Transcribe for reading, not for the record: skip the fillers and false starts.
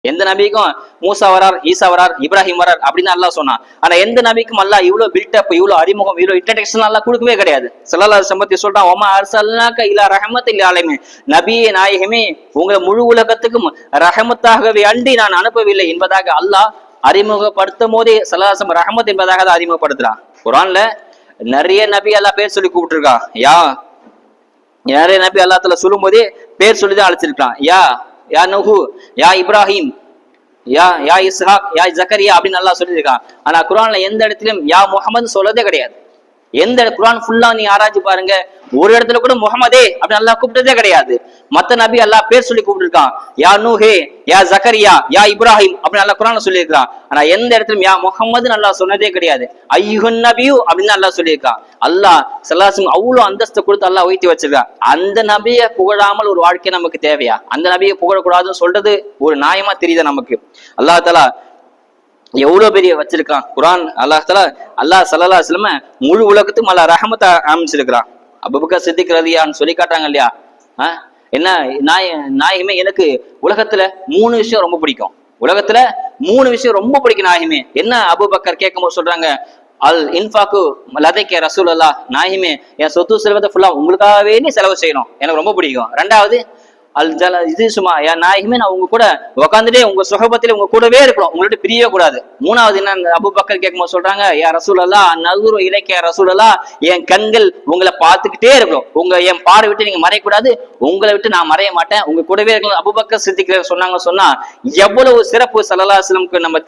எந்த நபிக்கும் மூசா வரார், ஈசா வரார், இப்ராஹிம் வரார் அப்படின்னு அல்லாஹ் சொன்னான். ஆனா எந்த நபிக்கும் அல்லாஹ் இவ்வளவு பில்டப், இவ்வளவு அறிமுகம், இவ்வளவு இன்ட்ரடக்ஷன் எல்லாம் கொடுக்கவே கிடையாது. ஸல்லல்லாஹு அலைஹி வஸல்லம் சொல்றான், ஒமா அர்ஸல்னாக இலா ரஹ்மத்தில் ஆலமீன், நபியே நாயகமே உங்களை முழு உலகத்துக்கும் ரஹமத்தாகவே அண்டி நான் அனுப்பவில்லை என்பதாக அல்லாஹ் அறிமுகப்படுத்தும் போதே ஸல்லல்லாஹு அலைஹி வஸல்லம் ரஹமத் என்பதாக அதை அறிமுகப்படுத்துறான். குர்ஆன்ல நிறைய நபி அல்லாஹ் பேர் சொல்லி கூப்பிட்டுருக்கா. நிறைய நபி அல்லாஹ் தஆலா சொல்லும் போதே பேர் சொல்லிதான் அழைச்சிருக்கான். யா நூஹு, யா இப்ராஹிம், யா இஸ்ஹாக், யா ஜக்கரியா அப்படின்னு நல்லா சொல்லியிருக்கான். ஆனா குர்ஆன்ல எந்த இடத்துலயும் யா முஹம்மது சொல்லதே கிடையாது. எந்த குர்ஆன் ஃபுல்லா நீ ஆராய்ச்சி பாருங்க, ஒரு இடத்துல கூட முஹம்மதே அப்படின்னு அல்லாஹ் கூப்பிட்டதே கிடையாது. மத்த நபி அல்லாஹ் பேர் சொல்லி கூப்பிட்டுருக்கான். யா நூஹே, யா ஜக்கரியா, யா இப்ராஹிம் அப்படின்னு அல்லாஹ் குர்ஆன்ல சொல்லியிருக்கான். ஆனா எந்த இடத்துலயும் யா முஹம்மதுன்னு அல்லாஹ் சொன்னதே கிடையாது. ஐயுஹன் நபியு அப்படின்னு அல்லாஹ் சொல்லியிருக்கான். அல்லாஹ் ஸல்லல்லாஹு அலைஹி வஸல்லம் அவ்வளவு அந்தஸ்தை கொடுத்து அல்லாஹ் உயர்த்தி வச்சிருக்கான். அந்த நபியை புகழாமல் ஒரு வாழ்க்கை நமக்கு தேவையா? அந்த நபியை புகழக்கூடாதுன்னு சொல்றது ஒரு நியாயமா தெரியுதா நமக்கு? அல்லாஹ் தஆலா எவ்வளவு பெரிய வச்சிருக்கான் குர்ஆன். அல்லாஹ் ஸல்லல்லாஹு அலைஹி வஸல்லம் முழு உலகத்துக்கும் அல்லாஹ் ரஹமத்தை அமைச்சிருக்கிறான். அபூபக்கர் சித்திக் ரலியல்லாஹு சொல்லி காட்டாங்க இல்லையா, என்ன நாயகமே எனக்கு உலகத்துல 3 விஷயம் ரொம்ப பிடிக்கும், உலகத்துல 3 விஷயம் ரொம்ப பிடிக்கும் நாயகமே. என்ன அபூபக்கர் கேட்கும்போது சொல்றாங்க, அல் இன்ஃபாக்கு லதைக்க ரசூலுல்லாஹ், நாயகமே என் சொத்து செல்வத்தை ஃபுல்லா உங்களுக்காகவே நீ செலவு செய்யணும், எனக்கு ரொம்ப பிடிக்கும். 2வது அல் ஜல இது சும்மா என் நாயகமே நான் உங்க கூட உட்காந்துட்டே உங்க சுகபத்திலே உங்க கூடவே இருக்கணும், உங்கள்ட்ட பிரியவே கூடாது. 3வது என்ன அபூபக்கர் கேட்கும்போது சொல்றாங்க, யா ரசூலல்லாஹ் நதுரு இலைக்க ரசூலல்லாஹ், என் கண்கள் உங்களை பார்த்துக்கிட்டே இருக்கணும், என் பார்வை விட்டு நீங்க மறையக்கூடாது, உங்களை விட்டு நான் மறைய மாட்டேன், உங்க கூடவே இருக்கணும். அபூபக்கர் சித்திக் சொன்னாங்க. சொன்னா எவ்வளவு சிறப்பு ஸல்லல்லாஹு அலைஹி வஸல்லம் நம்ம